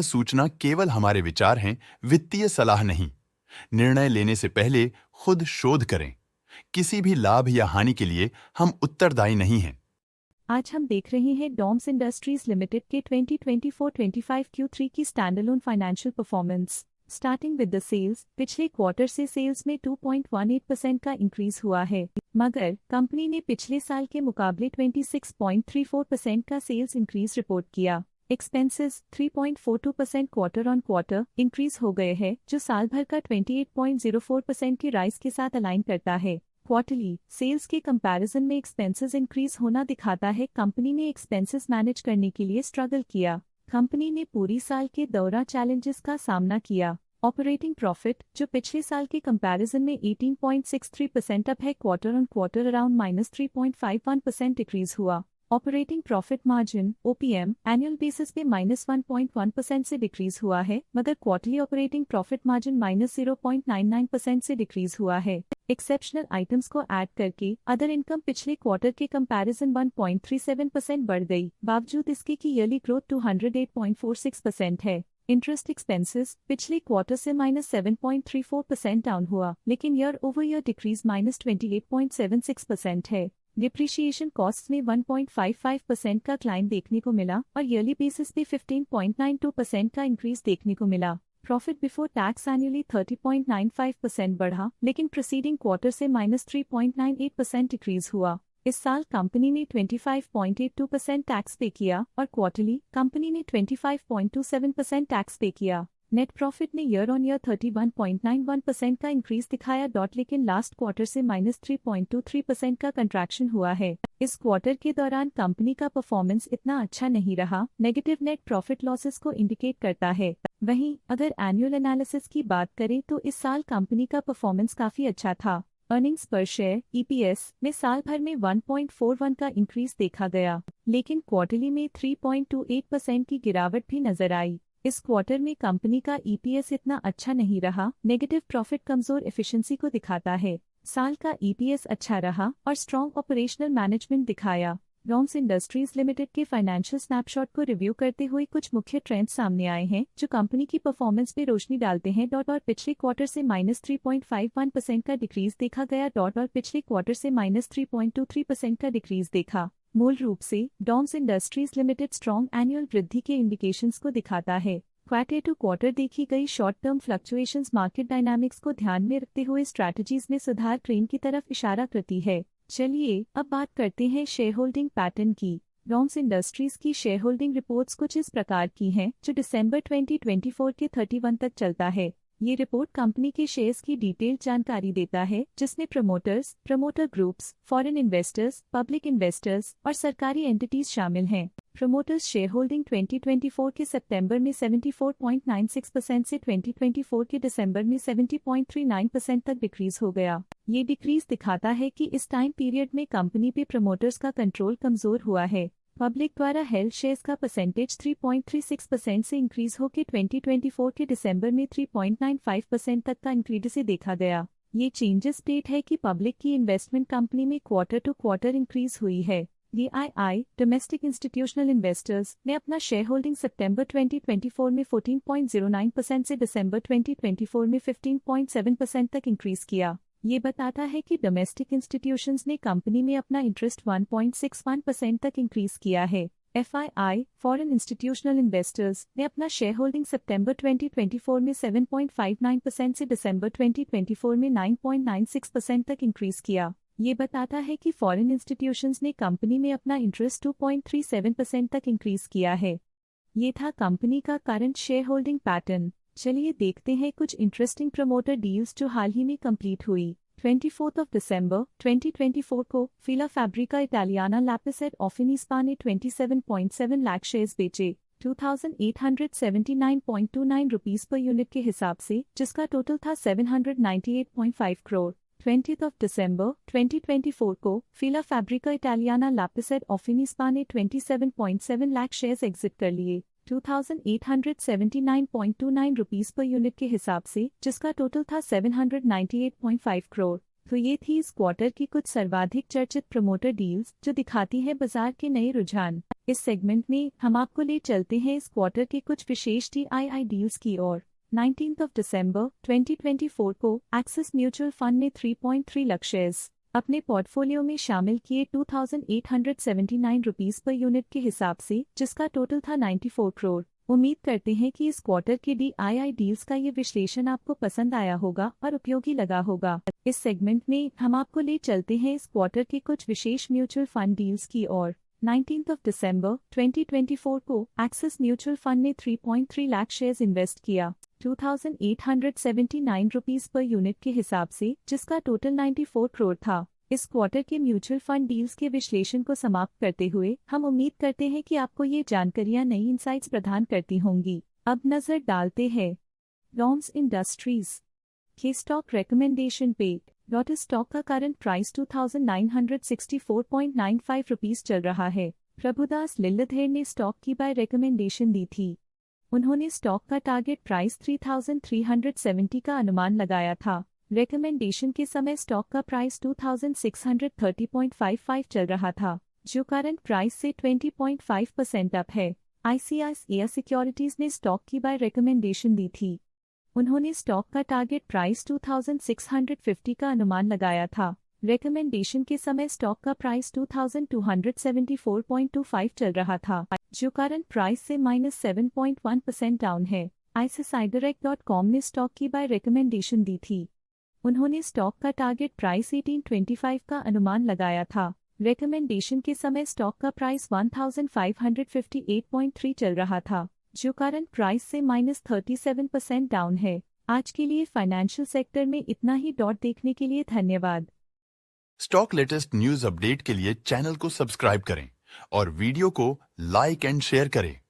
सूचना केवल हमारे विचार हैं, वित्तीय सलाह नहीं। निर्णय लेने से पहले खुद शोध करें। किसी भी लाभ या हानि के लिए हम उत्तरदायी नहीं हैं। आज हम देख रहे हैं डॉम्स इंडस्ट्रीज लिमिटेड के 2024-25 Q3 की standalone financial performance. Starting with the sales, पिछले क्वार्टर से सेल्स में 2.18% का इंक्रीज हुआ है, मगर कंपनी ने पिछले साल के मुकाबले 26.34% का सेल्स इंक्रीज रिपोर्ट किया। Expenses 3.42% quarter on quarter increase हो गए हैं, जो साल भर का 28.04% की राइज के साथ अलाइन करता है। क्वार्टरली सेल्स के कंपैरिजन में एक्सपेंसेस इंक्रीज होना दिखाता है कंपनी ने एक्सपेंसेस मैनेज करने के लिए स्ट्रगल किया। कंपनी ने पूरी साल के दौरान चैलेंजेस का सामना किया। ऑपरेटिंग प्रॉफिट, जो पिछले साल के कंपैरिजन में 18.63% अप है, quarter on quarter around -3.51% decrease हुआ। Operating profit margin (OPM) annual basis पे -1.1% से डिक्रीज हुआ है, मगर क्वार्टरली ऑपरेटिंग प्रॉफिट मार्जिन -0.99% से डिक्रीज हुआ है। एक्सेप्शनल आइटम्स को ऐड करके अदर इनकम पिछले क्वार्टर के कंपैरिजन 1.37% बढ़ गई, बावजूद इसके कि ईयरली ग्रोथ 208.46% है। इंटरेस्ट एक्सपेंसेस पिछले क्वार्टर से -7.34% डाउन हुआ, लेकिन ईयर ओवर ईयर डिक्रीज -28.76% है। डिप्रिशिएशन कॉस्ट्स में 1.55% का क्लाइम देखने को मिला और ईयरली बेसिस पे 15.92% का इंक्रीज देखने को मिला। प्रॉफिट बिफोर टैक्स एनुअली 30.95% बढ़ा, लेकिन प्रीसीडिंग क्वार्टर से -3.98% डिक्रीज हुआ। इस साल कंपनी ने 25.82% टैक्स पे किया और क्वार्टरली कंपनी ने 25.27% टैक्स पे किया। नेट प्रॉफिट ने ईयर ऑन ईयर 31.91% का इंक्रीज दिखाया, लेकिन लास्ट क्वार्टर से -3.23% का कंट्रैक्शन हुआ है। इस क्वार्टर के दौरान कंपनी का परफॉर्मेंस इतना अच्छा नहीं रहा, नेगेटिव नेट प्रॉफिट लॉसेस को इंडिकेट करता है। वहीं अगर एनुअल एनालिसिस की बात करें तो इस साल कंपनी का परफॉर्मेंस काफी अच्छा था। अर्निंग्स पर शेयर (EPS) में साल भर में 1.41 का इंक्रीज देखा गया, लेकिन क्वार्टरली में 3.28% की गिरावट भी नजर आई। इस क्वार्टर में कंपनी का EPS इतना अच्छा नहीं रहा, नेगेटिव प्रॉफिट कमजोर एफिशिएंसी को दिखाता है। साल का EPS अच्छा रहा और स्ट्रॉन्ग ऑपरेशनल मैनेजमेंट दिखाया। डॉम्स इंडस्ट्रीज लिमिटेड के फाइनेंशियल स्नैपशॉट को रिव्यू करते हुए कुछ मुख्य ट्रेंड्स सामने आए हैं जो कंपनी की परफॉर्मेंस पे रोशनी डालते हैं। और पिछले क्वार्टर से -3.51% का डिक्रीज देखा गया। और पिछले क्वार्टर से -3.23% का डिक्रीज देखा। मूल रूप से DOMS industries limited strong annual वृद्धि के इंडिकेशंस को दिखाता है। क्वार्टर टू क्वार्टर देखी गई short term fluctuations market dynamics को ध्यान में रखते हुए स्ट्रैटेजीज में सुधार ट्रेंड की तरफ इशारा करती है। चलिए अब बात करते हैं शेयर होल्डिंग पैटर्न की। डॉम्स इंडस्ट्रीज की शेयर होल्डिंग रिपोर्ट्स कुछ इस प्रकार की हैं, जो दिसंबर 2024 के 31 तक चलता है। ये रिपोर्ट कंपनी के शेयर्स की डिटेल्ड जानकारी देता है, जिसमें promoters, promoter groups, foreign investors, public investors और सरकारी एंटिटीज शामिल हैं। प्रमोटर्स शेयर होल्डिंग 2024 के सितंबर में 74.96% से 2024 के दिसंबर में 70.39% तक डिक्रीज हो गया। ये डिक्रीज दिखाता है कि इस टाइम पीरियड में कंपनी पे प्रमोटर्स का कंट्रोल कमजोर हुआ है। पब्लिक द्वारा हेल्ड शेयर्स का परसेंटेज 3.36% से इंक्रीज होकर 2024 के दिसंबर में 3.95% तक का इंक्रीज से देखा गया। ये चेंजेस स्टेट है कि पब्लिक की इन्वेस्टमेंट कंपनी में क्वार्टर टू क्वार्टर इंक्रीज हुई है। DII डोमेस्टिक इंस्टीट्यूशनल इन्वेस्टर्स ने अपना शेयर होल्डिंग सितंबर 2024 में 14.09% से दिसंबर 2024 में 15.7% तक इंक्रीज किया। ये बताता है कि डोमेस्टिक इंस्टीट्यूशंस ने कंपनी में अपना इंटरेस्ट 1.61% तक इंक्रीज किया है। FII फॉरेन इंस्टीट्यूशनल इन्वेस्टर्स ने अपना शेयर होल्डिंग सितंबर 2024 में 7.59% से दिसंबर 2024 में 9.96% तक इंक्रीज किया। ये बताता है कि फॉरेन इंस्टीट्यूशंस ने कंपनी में अपना इंटरेस्ट 2.37% तक इंक्रीज किया है। ये था कंपनी का करंट शेयर होल्डिंग पैटर्न। चलिए देखते हैं कुछ इंटरेस्टिंग प्रमोटर डील्स जो हाल ही में कंप्लीट हुई। 24 दिसंबर 2024 को फिला फैब्रिका इटालियाना लैपिसेट ऑफिनिस्पा ने 27.7 लाख शेयर्स बेचे 2879.29 रुपीस पर यूनिट के हिसाब से, जिसका टोटल था 798.5 करोड़। 20 दिसंबर 2024 को फिला फैब्रिका इटालियाना लैपिसेट ऑफिनिस्पा ने 27.7 लाख शेयर्स एग्जिट कर लिए 2879.29 रुपीस पर यूनिट के हिसाब से, जिसका टोटल था 798.5 करोड़। तो ये थी इस क्वार्टर की कुछ सर्वाधिक चर्चित प्रमोटर डील्स जो दिखाती है बाजार के नए रुझान। इस सेगमेंट में हम आपको ले चलते हैं इस क्वार्टर के कुछ विशेष DII डील्स की ओर। 19 दिसंबर 2024 को एक्सिस म्यूचुअल फंड ने 3.3 लाख शेयर्स अपने पोर्टफोलियो में शामिल किए 2879 रुपीस पर यूनिट के हिसाब से, जिसका टोटल था 94 करोड़। उम्मीद करते हैं कि इस क्वार्टर के DII डील्स का ये विश्लेषण आपको पसंद आया होगा और उपयोगी लगा होगा। इस सेगमेंट में हम आपको ले चलते हैं इस क्वार्टर के कुछ विशेष म्यूचुअल फंड डील्स की ओर। 19 दिसंबर 2024 को एक्सिस म्यूचुअल फंड ने 3.3 लाख शेयर्स इन्वेस्ट किया 2879 रुपीस पर यूनिट के हिसाब से, जिसका टोटल 94 करोड़ था। इस क्वार्टर के म्यूचुअल फंड डील्स के विश्लेषण को समाप्त करते हुए हम उम्मीद करते हैं कि आपको ये जानकारियां नई इंसाइट्स प्रदान करती होंगी। अब नजर डालते हैं लॉन्स इंडस्ट्रीज के स्टॉक रिकमेंडेशन पे। लॉटस स्टॉक का करंट प्राइस 2964.95 रुपीस चल रहा है। प्रभुदास लिल्लाधर ने स्टॉक की बाय रिकमेंडेशन दी थी। उन्होंने स्टॉक का टारगेट प्राइस 3370 का अनुमान लगाया था। रिकमेंडेशन के समय स्टॉक का प्राइस 2630.55 चल रहा था, जो करंट प्राइस से 20.5% अप है। ICICI सिक्योरिटीज ने स्टॉक की बाय रिकमेंडेशन दी थी। उन्होंने स्टॉक का टारगेट प्राइस 2650 का अनुमान लगाया था। रिकमेंडेशन के समय स्टॉक का प्राइस 2274.25 चल रहा था, जो करंट प्राइस से -7.1% डाउन है। ICICIdirect.com ने स्टॉक की बाय रिकमेंडेशन दी थी। उन्होंने स्टॉक का टारगेट प्राइस 1825 का अनुमान लगाया था। रिकमेंडेशन के समय स्टॉक का प्राइस 1558.3 चल रहा था, जो करंट प्राइस से -37% डाउन है। आज के लिए फाइनेंशियल सेक्टर में इतना ही। देखने के लिए धन्यवाद। स्टॉक लेटेस्ट न्यूज अपडेट के लिए चैनल को सब्सक्राइब करें और वीडियो को लाइक एंड शेयर करें।